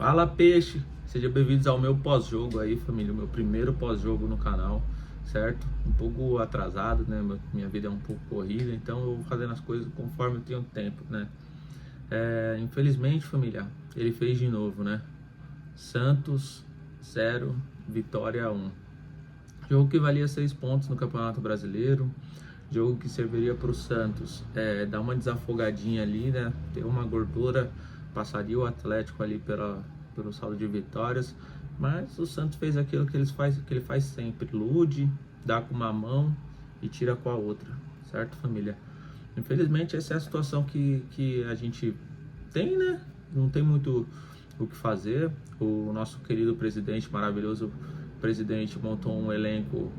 Fala, peixe! Sejam bem-vindos ao meu pós-jogo aí, família, o meu primeiro pós-jogo no canal, certo? Um pouco atrasado, né? Minha vida é um pouco corrida, então eu vou fazendo as coisas conforme eu tenho tempo, né? Infelizmente, família, ele fez de novo, né? Santos 0, Vitória 1. Jogo que valia 6 pontos no Campeonato Brasileiro, jogo que serviria para o Santos dar uma desafogadinha ali, né? Ter uma gordura, passaria o Atlético ali pelo saldo de vitórias, mas o Santos fez aquilo que ele faz sempre: ilude, dá com uma mão e tira com a outra, certo, família? Infelizmente essa é a situação que a gente tem, né? Não tem muito o que fazer. O nosso querido presidente, maravilhoso presidente, montou um elenco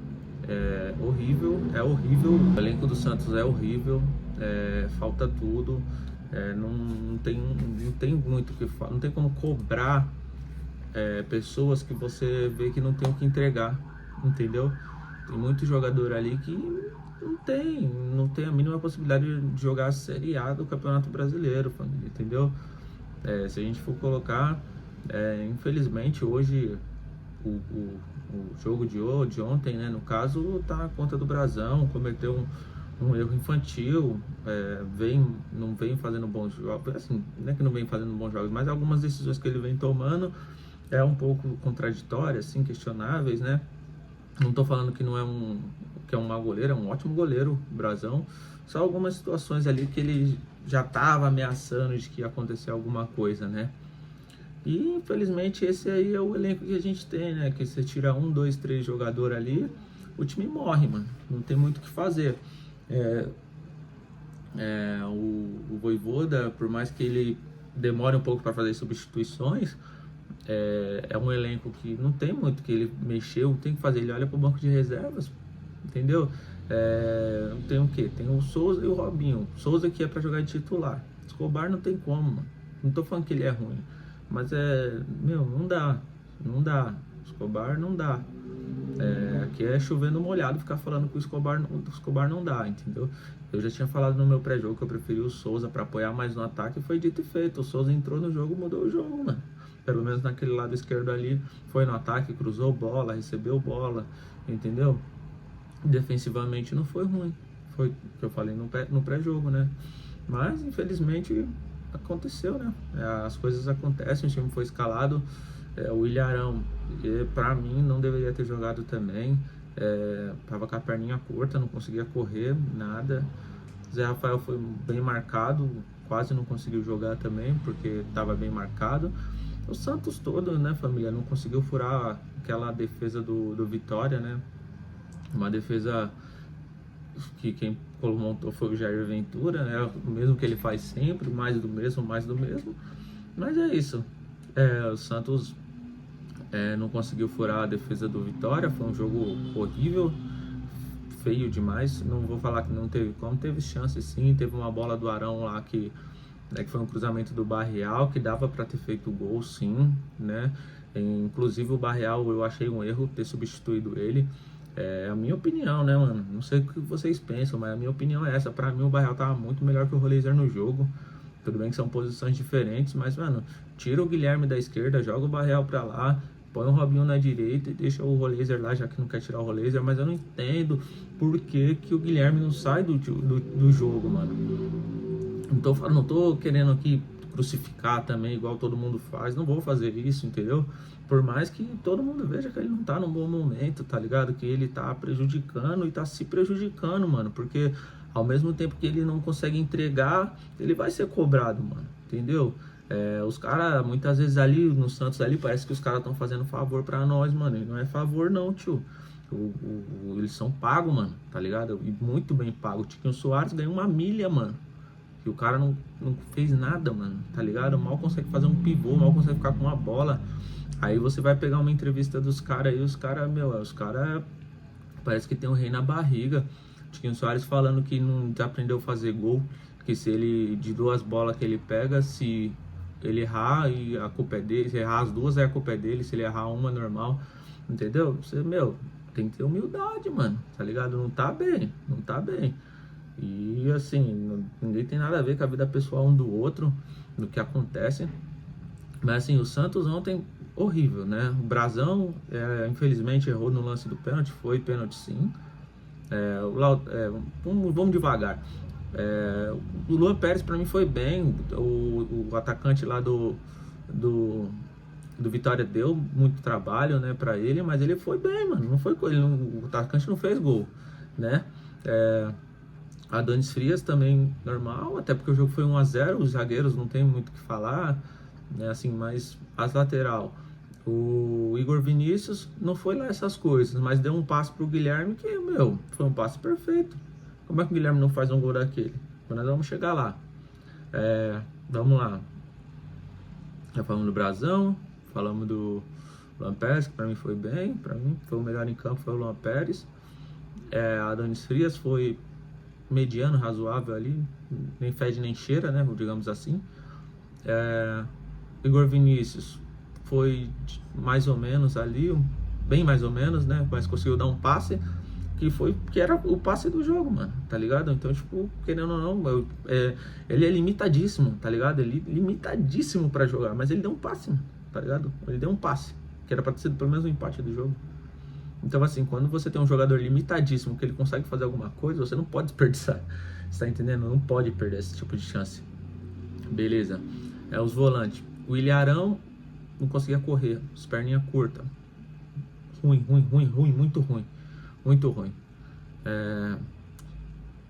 horrível, é horrível. O elenco do Santos é horrível, falta tudo. Não tem muito o que falar, não tem como cobrar pessoas que você vê que não tem o que entregar, entendeu? Tem muito jogador ali que não tem a mínima possibilidade de jogar a Série A do Campeonato Brasileiro, família, entendeu? Se a gente for colocar, infelizmente hoje o jogo de ontem, né, no caso, tá na conta do Brasão, cometeu um erro infantil, não vem fazendo bons jogos, assim, não é que não vem fazendo bons jogos, mas algumas decisões que ele vem tomando um pouco contraditórias, assim, questionáveis, né? Não tô falando que não é que é um mau goleiro, é um ótimo goleiro, o Brasão. Só algumas situações ali que ele já estava ameaçando de que ia acontecer alguma coisa, né? E infelizmente esse aí é o elenco que a gente tem, né? Que você tira um, dois, três jogadores ali, o time morre, mano. Não tem muito o que fazer. O Vojvoda, por mais que ele demore um pouco para fazer substituições, é um elenco que não tem muito que ele mexeu, tem que fazer. Ele olha para o banco de reservas, entendeu? Tem o que? Tem o Souza e o Robinho. Souza que é para jogar de titular. Escobar não tem como, mano. Não tô falando que ele é ruim, mas não dá, não dá. Escobar não dá. Aqui é chovendo molhado ficar falando que o Escobar não dá, entendeu? Eu já tinha falado no meu pré-jogo que eu preferi o Souza para apoiar mais no ataque, e foi dito e feito. O Souza entrou no jogo, mudou o jogo, mano. Pelo menos naquele lado esquerdo ali, foi no ataque, cruzou bola, recebeu bola, entendeu? Defensivamente não foi ruim, foi o que eu falei no pré-jogo, né? Mas infelizmente aconteceu, né? As coisas acontecem, o time foi escalado. O Ilharão, pra mim, não deveria ter jogado também. Tava com a perninha curta, não conseguia correr, nada. Zé Rafael foi bem marcado, quase não conseguiu jogar também, porque estava bem marcado. O Santos todo, né, família, não conseguiu furar aquela defesa do Vitória, né? Uma defesa que quem montou foi o Jair Ventura, né? O mesmo que ele faz sempre, mais do mesmo, mais do mesmo. Mas é isso. O Santos não conseguiu furar a defesa do Vitória, foi um jogo horrível, feio demais. Não vou falar que não teve como, teve chance sim, teve uma bola do Arão lá que foi um cruzamento do Barreal, que dava para ter feito o gol sim, né? Inclusive o Barreal, eu achei um erro ter substituído ele. A minha opinião, né, mano? Não sei o que vocês pensam, mas a minha opinião é essa. Pra mim o Barreal tava muito melhor que o Roleiser no jogo. Tudo bem que são posições diferentes, mas, mano, tira o Guilherme da esquerda, joga o Barreal pra lá, põe o Robinho na direita e deixa o Roleiser lá, já que não quer tirar o Roleiser. Mas eu não entendo por que o Guilherme não sai do jogo, mano. Não tô querendo aqui crucificar também, igual todo mundo faz. Não vou fazer isso, entendeu? Por mais que todo mundo veja que ele não tá num bom momento, tá ligado? Que ele tá prejudicando e tá se prejudicando, mano. Porque ao mesmo tempo que ele não consegue entregar, ele vai ser cobrado, mano. Entendeu? Os caras, muitas vezes ali no Santos ali, parece que os caras estão fazendo favor pra nós, mano. E não é favor não, tio. Eles são pagos, mano, tá ligado? E muito bem pago. O Tiquinho Soares ganhou 1 milha, mano. Que o cara não fez nada, mano, tá ligado? Mal consegue fazer um pivô, mal consegue ficar com uma bola. Aí você vai pegar uma entrevista dos caras aí, os caras parece que tem um rei na barriga. Tiquinho Soares falando que não aprendeu a fazer gol, que se ele, de 2 bolas que ele pega, se ele errar, e a culpa é dele, se errar as 2 a culpa é dele, se ele errar uma, normal, entendeu? Você, tem que ter humildade, mano, tá ligado? Não tá bem, não tá bem. E assim, ninguém tem nada a ver com a vida pessoal um do outro, no que acontece. Mas assim, o Santos ontem, horrível, né? O Brasão, infelizmente, errou no lance do pênalti, foi pênalti sim. Vamos devagar. O Luan Pérez para mim foi bem, o atacante lá do, do Vitória deu muito trabalho, né, para ele, mas ele foi bem, mano, não foi ele, o atacante não fez gol, né? Adonis Frias também normal, até porque o jogo foi 1-0, os zagueiros não tem muito o que falar, né, assim, mas as lateral, o Igor Vinícius não foi lá essas coisas, mas deu um passe pro Guilherme que, meu, foi um passe perfeito. Como é que o Guilherme não faz um gol daquele? Então nós vamos chegar lá. Vamos lá. Já falamos do Brasão, falamos do Luan Pérez, que pra mim foi bem, pra mim foi o melhor em campo, foi o Luan Pérez. Adonis Frias foi mediano, razoável ali, nem fede nem cheira, né, digamos assim. Igor Vinícius foi mais ou menos ali, bem mais ou menos, né, mas conseguiu dar um passe que era o passe do jogo, mano, tá ligado? Então, tipo, querendo ou não, ele é limitadíssimo, tá ligado? Ele é limitadíssimo pra jogar, mas ele deu um passe, mano, tá ligado? Ele deu um passe, que era pra ter sido pelo menos um empate do jogo. Então, assim, quando você tem um jogador limitadíssimo, que ele consegue fazer alguma coisa, você não pode desperdiçar, você tá entendendo? Não pode perder esse tipo de chance. Beleza. Os volantes. O Ilharão não conseguia correr, as perninhas curtas. Ruim, muito ruim. Muito ruim.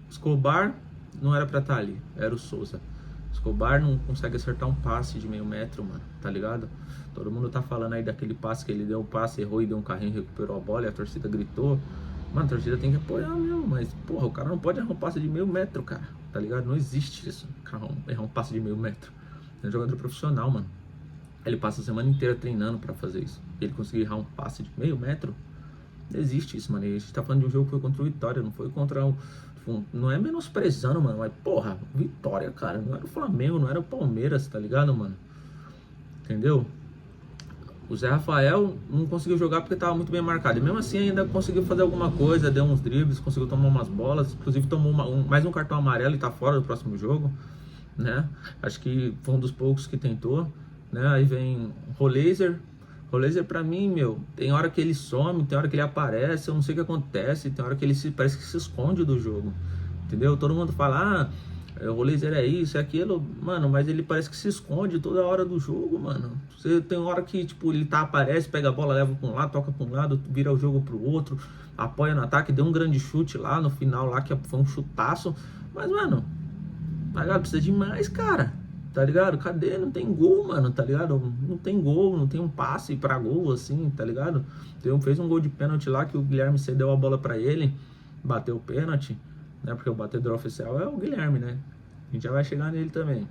Escobar não era pra estar ali, era o Souza. Escobar não consegue acertar um passe de meio metro, mano, tá ligado? Todo mundo tá falando aí daquele passe que ele deu, o passe, errou e deu um carrinho, recuperou a bola e a torcida gritou. Mano, a torcida tem que apoiar mesmo, mas, porra, o cara não pode errar um passe de meio metro, cara, tá ligado? Não existe isso, errar um passe de meio metro. É um jogador profissional, mano. Ele passa a semana inteira treinando pra fazer isso. Ele conseguir errar um passe de meio metro, não existe isso, mano. E a gente tá falando de um jogo que foi contra o Vitória, não foi contra o... Não é menosprezando, mano, mas, porra, Vitória, cara, não era o Flamengo, não era o Palmeiras, tá ligado, mano? Entendeu? O Zé Rafael não conseguiu jogar porque tava muito bem marcado. E mesmo assim ainda conseguiu fazer alguma coisa, deu uns dribles, conseguiu tomar umas bolas. Inclusive tomou mais um cartão amarelo e tá fora do próximo jogo, né? Acho que foi um dos poucos que tentou, né? Aí vem Roleiser. Roleiser pra mim, meu, tem hora que ele some, tem hora que ele aparece, eu não sei o que acontece, tem hora que ele parece que se esconde do jogo, entendeu? Todo mundo fala, o Roleiser é isso, é aquilo, mano, mas ele parece que se esconde toda hora do jogo, mano. Você tem hora que, tipo, ele aparece, pega a bola, leva pra um lado, toca pra um lado, vira o jogo pro outro, apoia no ataque, deu um grande chute lá no final, lá que foi um chutaço, mas, mano, tá ligado? Precisa de mais, cara. Tá ligado? Cadê? Não tem gol, mano, tá ligado? Não tem gol, não tem um passe pra gol, assim, tá ligado? Fez um gol de pênalti lá que o Guilherme cedeu a bola pra ele, bateu o pênalti, né? Porque o batedor oficial é o Guilherme, né? A gente já vai chegar nele também.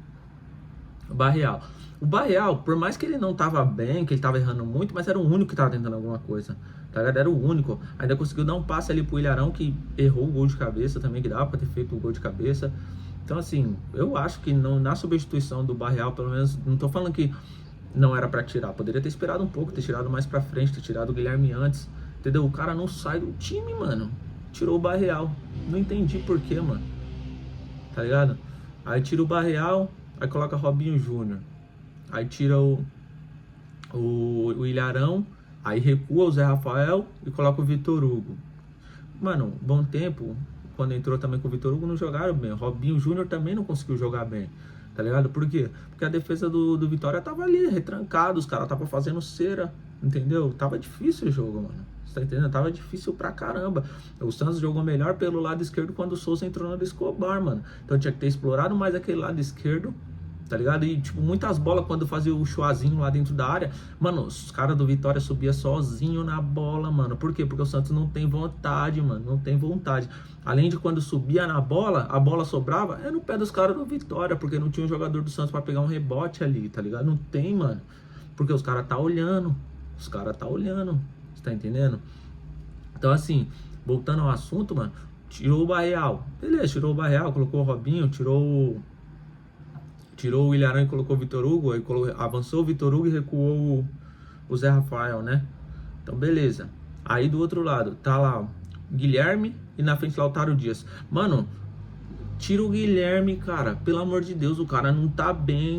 O Barreal, por mais que ele não tava bem, que ele tava errando muito, mas era o único que tava tentando alguma coisa, tá ligado? Era o único. Ainda conseguiu dar um passe ali pro Ilharão, que errou o gol de cabeça também, que dava pra ter feito o gol de cabeça. Então, assim, eu acho que não, na substituição do Barreal, pelo menos, não tô falando que não era pra tirar, poderia ter esperado um pouco, ter tirado mais pra frente, ter tirado o Guilherme antes, entendeu? O cara não sai do time, mano. Tirou o Barreal. Não entendi porquê, mano. Tá ligado? Aí tira o Barreal, aí coloca Robinho Júnior. Aí tira o Ilharão, aí recua o Zé Rafael e coloca o Vitor Hugo. Mano, bom tempo, quando entrou também com o Vitor Hugo, não jogaram bem. O Robinho Júnior também não conseguiu jogar bem, tá ligado? Por quê? Porque a defesa do Vitória tava ali, retrancado, os caras tava fazendo cera, entendeu? Tava difícil o jogo, mano. Você tá entendendo? Tava difícil pra caramba. O Santos jogou melhor pelo lado esquerdo quando o Souza entrou no Escobar, mano. Então tinha que ter explorado mais aquele lado esquerdo, tá ligado? E, tipo, muitas bolas quando fazia o chuazinho lá dentro da área, mano, os caras do Vitória subia sozinho na bola, mano. Por quê? Porque o Santos não tem vontade, mano, não tem vontade. Além de quando subia na bola, a bola sobrava, é no pé dos caras do Vitória, porque não tinha um jogador do Santos pra pegar um rebote ali, tá ligado? Não tem, mano. Porque os caras tá olhando, você tá entendendo? Então, assim, voltando ao assunto, mano, tirou o Barreal. Beleza, tirou o Barreal, colocou o Robinho, tirou o Ilharão e colocou o Vitor Hugo, aí avançou o Vitor Hugo e recuou o Zé Rafael, né? Então, beleza. Aí do outro lado, tá lá o Guilherme e na frente Lautaro Dias. Mano, Tira o Guilherme, cara. Pelo amor de Deus, o cara não tá bem,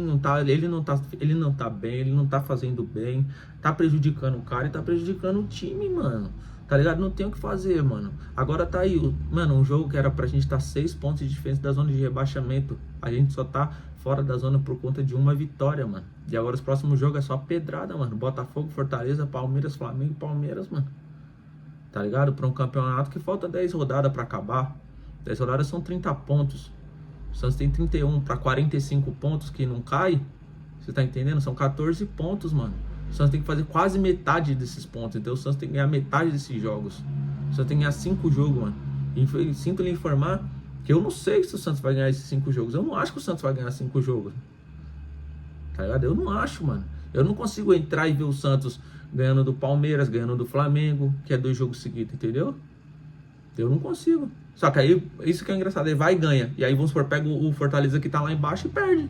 ele não tá bem, ele não tá fazendo bem, tá prejudicando o cara e tá prejudicando o time, mano. Tá ligado? Não tem o que fazer, mano. Agora tá aí, mano, um jogo que era pra gente tá 6 pontos de diferença da zona de rebaixamento. A gente só tá fora da zona por conta de uma vitória, mano. E agora os próximos jogos é só pedrada, mano. Botafogo, Fortaleza, Palmeiras, Flamengo e Palmeiras, mano. Tá ligado? Pra um campeonato que falta 10 rodadas pra acabar. 10 rodadas são 30 pontos. O Santos tem 31 para 45 pontos que não cai. Você tá entendendo? São 14 pontos, mano. O Santos tem que fazer quase metade desses pontos. Então o Santos tem que ganhar metade desses jogos. O Santos tem que ganhar 5 jogos, mano. E sinto lhe informar que eu não sei se o Santos vai ganhar esses 5 jogos. Eu não acho que o Santos vai ganhar 5 jogos. Tá ligado? Eu não acho, mano. Eu não consigo entrar e ver o Santos ganhando do Palmeiras, ganhando do Flamengo, que é 2 jogos seguidos, entendeu? Eu não consigo. Só que aí, isso que é engraçado, ele vai e ganha. E aí, vamos supor, pega o Fortaleza que tá lá embaixo e perde.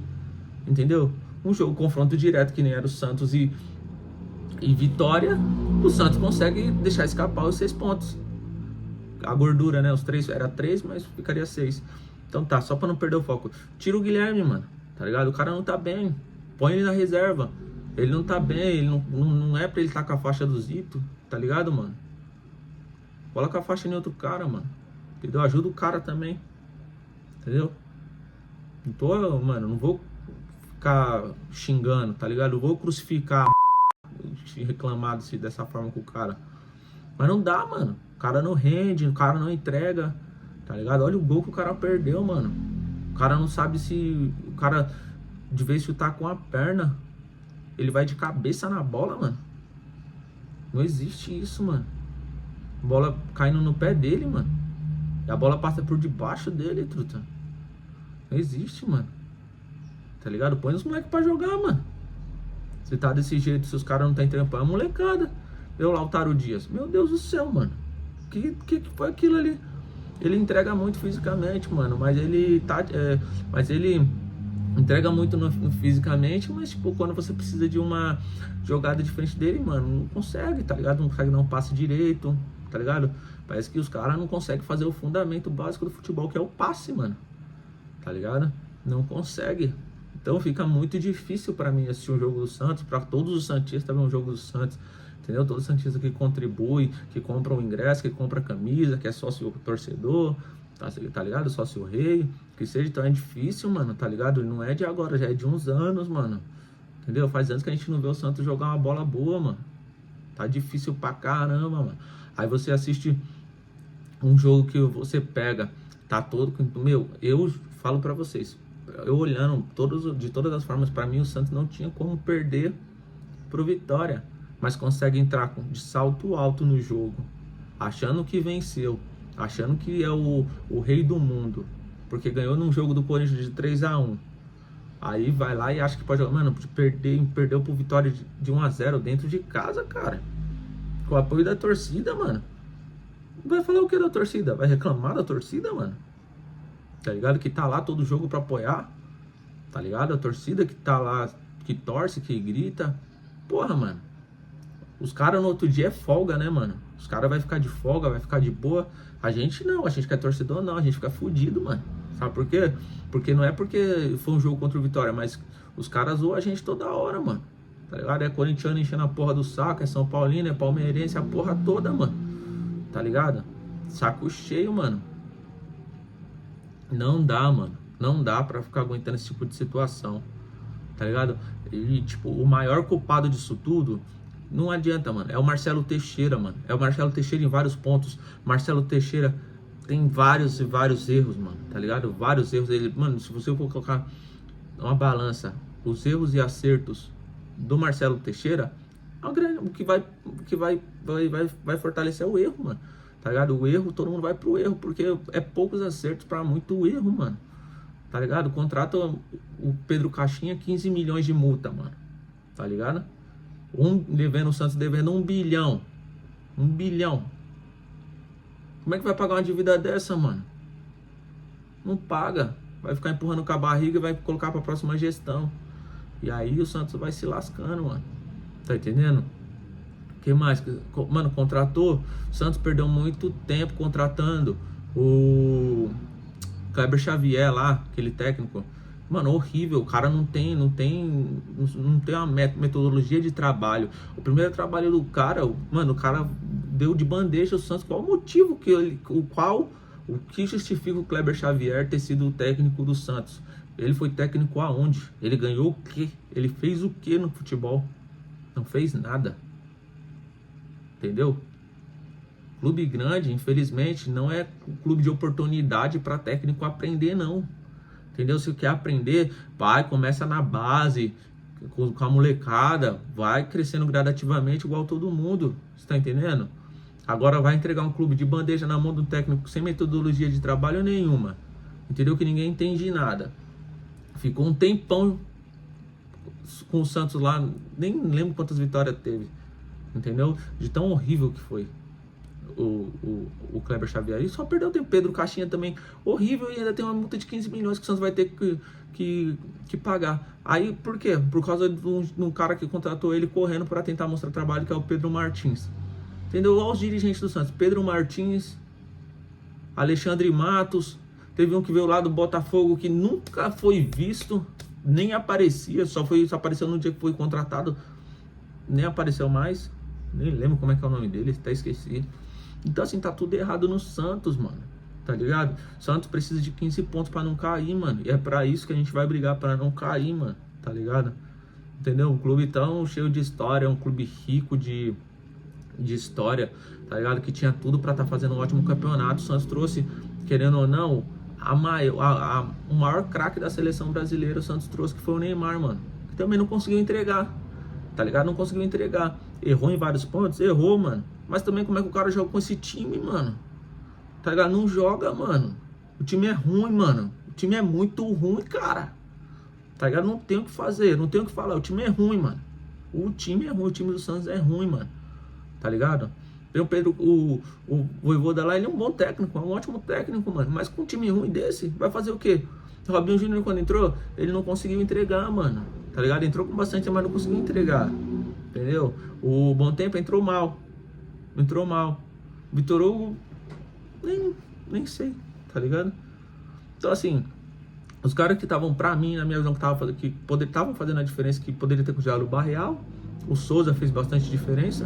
Entendeu? Um jogo, confronto direto, que nem era o Santos e Vitória, o Santos consegue deixar escapar os 6 pontos. A gordura, né? Os 3, era 3, mas ficaria 6. Então tá, só pra não perder o foco. Tira o Guilherme, mano. Tá ligado? O cara não tá bem. Põe ele na reserva. Ele não tá bem, ele não é pra ele estar com a faixa do Zito. Tá ligado, mano? Coloca a faixa em outro cara, mano. Entendeu? Ajuda o cara também. Entendeu? Não tô, mano, não vou ficar xingando, tá ligado? Eu vou crucificar, reclamar dessa forma com o cara. Mas não dá, mano. O cara não rende, o cara não entrega, tá ligado? Olha o gol que o cara perdeu, mano. O cara não sabe se... O cara, de vez chutar com a perna, ele vai de cabeça na bola, mano. Não existe isso, mano. Bola caindo no pé dele, mano. E a bola passa por debaixo dele, truta. Não existe, mano. Tá ligado? Põe os moleques pra jogar, mano. Se tá desse jeito, se os caras não tá entregando, é molecada. Eu lá, o Taro Dias. Meu Deus do céu, mano. Que foi aquilo ali? Ele entrega muito fisicamente, mano. Mas ele tá... mas ele entrega muito no fisicamente, mas tipo, quando você precisa de uma jogada diferente dele, mano, não consegue, tá ligado? Não consegue dar um passe direito, tá ligado? Parece que os caras não conseguem fazer o fundamento básico do futebol, que é o passe, mano. Tá ligado? Não consegue. Então fica muito difícil pra mim assistir um jogo do Santos, pra todos os santistas ver um jogo do Santos, entendeu? Todos os santistas que contribuem, que compram o ingresso, que compram a camisa, que é sócio torcedor, tá ligado? Sócio rei, que seja. Então é difícil, mano, tá ligado? Não é de agora, já é de uns anos, mano. Entendeu? Faz anos que a gente não vê o Santos jogar uma bola boa, mano. Tá difícil pra caramba, mano. Aí você assiste um jogo que você pega, tá todo... Meu, eu falo pra vocês, eu olhando de todas as formas, pra mim o Santos não tinha como perder pro Vitória. Mas consegue entrar de salto alto no jogo, achando que venceu, achando que é o rei do mundo, porque ganhou num jogo do Corinthians de 3-1. Aí vai lá e acha que pode jogar. Mano, perdeu pro Vitória de 1-0 dentro de casa, cara. Com o apoio da torcida, mano. Vai falar o que da torcida? Vai reclamar da torcida, mano? Tá ligado? Que tá lá todo jogo pra apoiar. Tá ligado? A torcida que tá lá, que torce, que grita. Porra, mano. Os caras no outro dia é folga, né, mano? Os caras vai ficar de folga, vai ficar de boa. A gente não, a gente que é torcedor não, a gente fica fudido, mano. Sabe por quê? Porque não é porque foi um jogo contra o Vitória, mas os caras zoam a gente toda hora, mano. Tá ligado? É corintiano enchendo a porra do saco, é São Paulino, é palmeirense, a porra toda, mano. Tá ligado? Saco cheio, mano. Não dá, mano. Não dá pra ficar aguentando esse tipo de situação. Tá ligado? E, tipo, o maior culpado disso tudo... Não adianta, mano. É o Marcelo Teixeira, mano. É o Marcelo Teixeira em vários pontos. Marcelo Teixeira tem vários e vários erros, mano. Tá ligado? Vários erros. Ele, mano, se você for colocar uma balança, os erros e acertos do Marcelo Teixeira, o que vai fortalecer o erro, mano. Tá ligado? O erro, todo mundo vai pro erro, porque é poucos acertos pra muito erro, mano. Tá ligado? Contrata o Pedro Caixinha 15 milhões de multa, mano. Tá ligado? O Santos devendo 1 bilhão. 1 bilhão. Como é que vai pagar uma dívida dessa, mano? Não paga. Vai ficar empurrando com a barriga e vai colocar pra próxima gestão. E aí o Santos vai se lascando, mano. Tá entendendo? O que mais? Mano, contratou. O Santos perdeu muito tempo contratando o Kleber Xavier lá, aquele técnico. Mano, horrível. O cara não tem uma metodologia de trabalho. O primeiro trabalho do cara, mano, o cara deu de bandeja o Santos. Qual o motivo o que justifica o Kleber Xavier ter sido o técnico do Santos? Ele foi técnico aonde? Ele ganhou o quê? Ele fez o quê no futebol? Não fez nada. Entendeu? Clube grande, infelizmente, não é um clube de oportunidade para técnico aprender, não. Entendeu? Se quer aprender, vai, começa na base, com a molecada, vai crescendo gradativamente igual todo mundo. Você tá entendendo? Agora vai entregar um clube de bandeja na mão do técnico sem metodologia de trabalho nenhuma. Entendeu? Que ninguém entende nada. Ficou um tempão com o Santos lá, nem lembro quantas vitórias teve. Entendeu? De tão horrível que foi o Kleber Xavier. E só perdeu o tempo. Pedro Caixinha também, horrível, e ainda tem uma multa de 15 milhões que o Santos vai ter que pagar. Aí, por quê? Por causa de um cara que contratou ele correndo para tentar mostrar trabalho, que é o Pedro Martins. Entendeu? Olha os dirigentes do Santos. Pedro Martins, Alexandre Matos, teve um que veio lá do Botafogo que nunca foi visto, nem aparecia, só apareceu no dia que foi contratado, nem apareceu mais, nem lembro como é que é o nome dele, até esqueci. Então assim, tá tudo errado no Santos, mano, tá ligado? Santos precisa de 15 pontos pra não cair, mano, e é pra isso que a gente vai brigar, pra não cair, mano, tá ligado? Entendeu? Um clube tão cheio de história, um clube rico de história, tá ligado? Que tinha tudo pra tá fazendo um ótimo campeonato. O Santos trouxe, querendo ou não, o maior craque da seleção brasileira. O Santos trouxe, que foi o Neymar, mano, que também não conseguiu entregar, tá ligado? Não conseguiu entregar. Errou em vários pontos? Errou, mano. Mas também como é que o cara joga com esse time, mano? Tá ligado? Não joga, mano. O time é ruim, mano. O time é muito ruim, cara. Tá ligado? Não tem o que fazer, não tem o que falar. O time é ruim, mano. O time é ruim, o time do Santos é ruim, mano. Tá ligado? Tem o Pedro, o Vojvoda lá, ele é um bom técnico, é um ótimo técnico, mano. Mas com um time ruim desse, vai fazer o quê? O Robinho Júnior, quando entrou, ele não conseguiu entregar, mano. Tá ligado? Entrou com bastante, mas não conseguiu entregar. Entendeu? O Bom Tempo entrou mal. Entrou mal. Vitor Hugo, nem sei, tá ligado? Então, assim, os caras que estavam, pra mim, na minha visão, que estavam fazendo a diferença, que poderia ter congelado o Barreal. O Souza fez bastante diferença.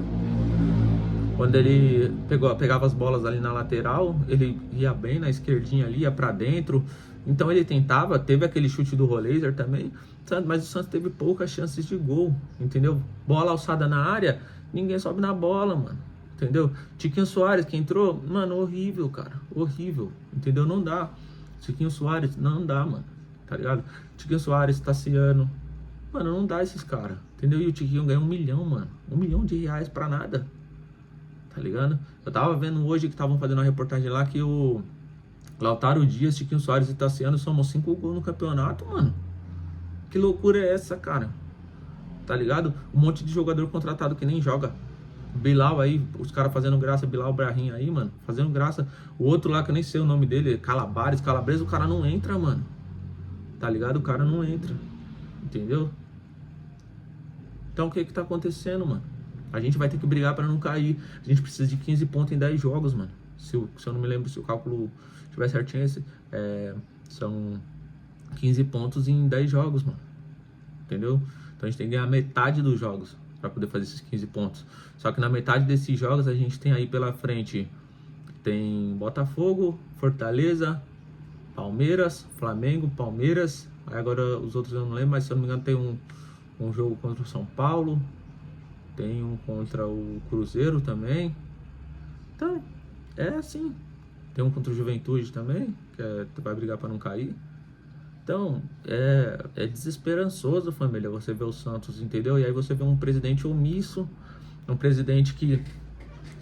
Quando ele pegava as bolas ali na lateral, ele ia bem na esquerdinha ali, ia pra dentro. Então ele tentava, teve aquele chute do Roleiser também, mas o Santos teve poucas chances de gol, entendeu? Bola alçada na área, ninguém sobe na bola, mano, entendeu? Tiquinho Soares que entrou, mano, horrível, cara, horrível, entendeu? Não dá. Tiquinho Soares, não dá, mano, tá ligado? Tiquinho Soares, Tassiano, mano, não dá esses caras, entendeu? E o Tiquinho ganhou 1 milhão, mano, R$1 milhão pra nada. Tá ligado? Eu tava vendo hoje que estavam fazendo uma reportagem lá que o Lautaro Dias, Tiquinho Soares e Tassiano somam 5 gols no campeonato, mano. Que loucura é essa, cara? Tá ligado? Um monte de jogador contratado que nem joga. Bilal aí, os caras fazendo graça, Bilal Brahim aí, mano, fazendo graça. O outro lá que eu nem sei o nome dele, Calabres, o cara não entra, mano. Tá ligado? O cara não entra. Entendeu? Então o que tá acontecendo, mano? A gente vai ter que brigar para não cair. A gente precisa de 15 pontos em 10 jogos, mano. Se eu não me lembro, se o cálculo estiver certinho, são 15 pontos em 10 jogos, mano. Entendeu? Então a gente tem que ganhar metade dos jogos para poder fazer esses 15 pontos. Só que na metade desses jogos a gente tem aí pela frente, tem Botafogo, Fortaleza, Palmeiras, Flamengo, Palmeiras. Aí agora os outros eu não lembro, mas se eu não me engano tem um jogo contra o São Paulo. Tem um contra o Cruzeiro também. Então, é assim. Tem um contra o Juventude também, que vai brigar para não cair. Então, é desesperançoso, família, você vê o Santos, entendeu? E aí você vê um presidente omisso, um presidente que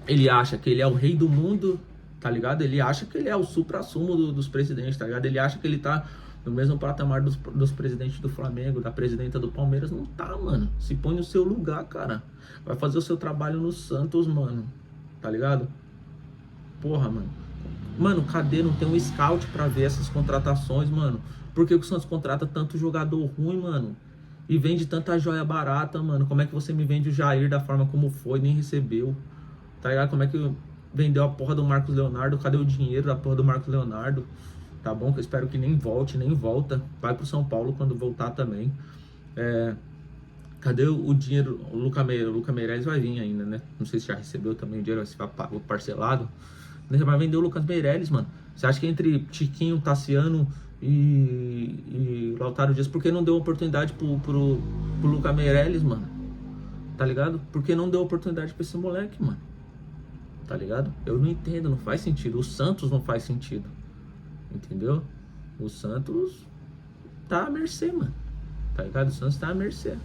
ele acha que ele é o rei do mundo, tá ligado? Ele acha que ele é o supra-sumo dos presidentes, tá ligado? Ele acha que ele tá no mesmo patamar dos presidentes do Flamengo, da presidenta do Palmeiras. Não tá, mano. Se põe no seu lugar, cara. Vai fazer o seu trabalho no Santos, mano. Tá ligado? Porra, mano. Mano, cadê? Não tem um scout pra ver essas contratações, mano. Por que o Santos contrata tanto jogador ruim, mano? E vende tanta joia barata, mano. Como é que você me vende o Jair da forma como foi? Nem recebeu. Tá ligado? Como é que vendeu a porra do Marcos Leonardo? Cadê o dinheiro da porra do Marcos Leonardo? tá bom? Que eu espero que nem volte, nem volta. Vai pro São Paulo quando voltar também. Cadê o dinheiro? O Luca Meireles vai vir ainda, né? Não sei se já recebeu também o dinheiro, se vai pago parcelado. Vai vender o Lucas Meireles, mano. Você acha que entre Tiquinho, Tassiano e Lautaro Dias, por que não deu oportunidade pro Luca Meireles, mano? Tá ligado? Por que não deu oportunidade pra esse moleque, mano? Tá ligado? Eu não entendo, não faz sentido. O Santos não faz sentido. Entendeu? O Santos tá à mercê, mano. Tá ligado? O Santos tá à mercê.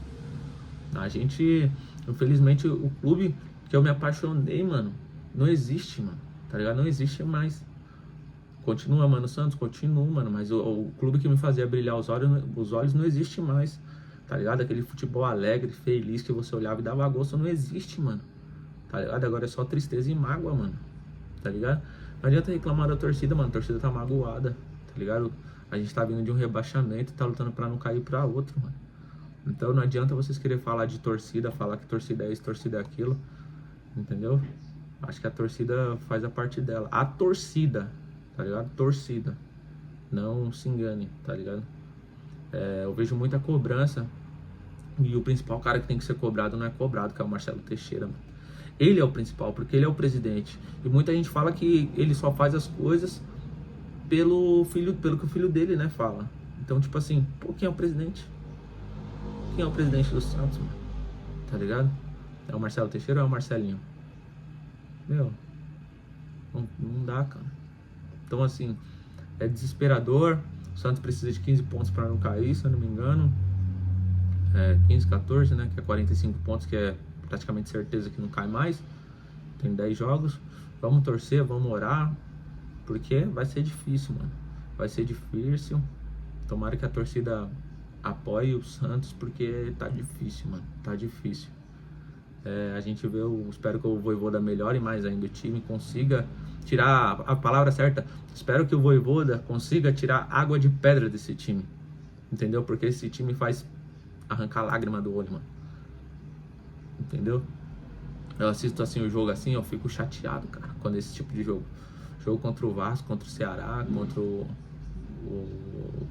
A gente, infelizmente, o clube que eu me apaixonei, mano, não existe, mano. Tá ligado? Não existe mais. Continua, mano, o Santos, continua, mano. Mas o clube que me fazia brilhar os olhos não existe mais. Tá ligado? Aquele futebol alegre, feliz, que você olhava e dava gosto, não existe, mano. Tá ligado? Agora é só tristeza e mágoa, mano. Tá ligado? Não adianta reclamar da torcida, mano. A torcida tá magoada. Tá ligado? A gente tá vindo de um rebaixamento e tá lutando pra não cair pra outro, mano. Então não adianta vocês querer falar de torcida, falar que torcida é isso, torcida é aquilo. Entendeu? Acho que a torcida faz a parte dela. A torcida, tá ligado? Torcida. Não se engane, tá ligado? Eu vejo muita cobrança. E o principal cara que tem que ser cobrado não é cobrado, que é o Marcelo Teixeira, mano. Ele é o principal, porque ele é o presidente. E muita gente fala que ele só faz as coisas pelo que o filho dele, né, fala. Então, tipo assim, pô, quem é o presidente? Quem é o presidente do Santos, mano? Tá ligado? É o Marcelo Teixeira ou é o Marcelinho? Meu, não dá, cara. Então, assim, é desesperador. O Santos precisa de 15 pontos para não cair, se eu não me engano. 15, 14, né? Que é 45 pontos, que é praticamente certeza que não cai mais. Tem 10 jogos. Vamos torcer, vamos orar. Porque vai ser difícil, mano. Vai ser difícil. Tomara que a torcida apoie o Santos, porque tá difícil, mano. Tá difícil. A gente vê, espero que o Vojvoda melhore mais ainda o time, consiga tirar a palavra certa. Espero que o Vojvoda consiga tirar água de pedra desse time. Entendeu? Porque esse time faz arrancar lágrima do olho, mano. Entendeu? Eu assisto assim o jogo assim, eu fico chateado, cara, quando esse tipo de jogo. Jogo contra o Vasco, contra o Ceará, contra o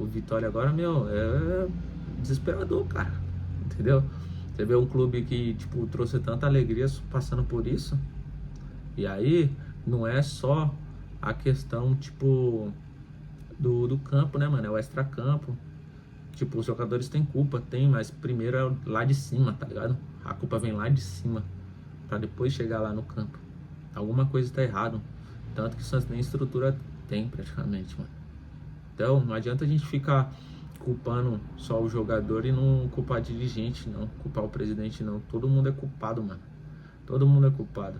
Vitória agora, meu, é desesperador, cara. Entendeu? Você vê um clube que, tipo, trouxe tanta alegria passando por isso. E aí, não é só a questão, tipo, do campo, né, mano? É o extracampo. Tipo, os jogadores têm culpa, mas primeiro é lá de cima, tá ligado? A culpa vem lá de cima, pra depois chegar lá no campo. Alguma coisa tá errado. Tanto que o Santos nem estrutura tem, praticamente, mano. Então, não adianta a gente ficar culpando só o jogador e não culpar dirigente, não. Culpar o presidente, não. Todo mundo é culpado, mano. Todo mundo é culpado,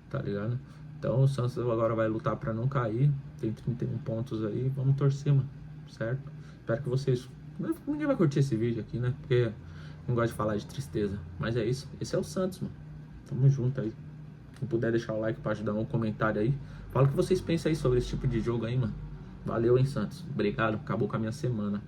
tá ligado? Então, o Santos agora vai lutar pra não cair. Tem 31 pontos aí. Vamos torcer, mano. Certo? Espero que vocês... Ninguém vai curtir esse vídeo aqui, né? Porque não gosto de falar de tristeza. Mas é isso. Esse é o Santos, mano. Tamo junto aí. Quem puder deixar o like pra ajudar, um comentário aí. Fala o que vocês pensam aí sobre esse tipo de jogo aí, mano. Valeu, hein, Santos. Obrigado. Acabou com a minha semana.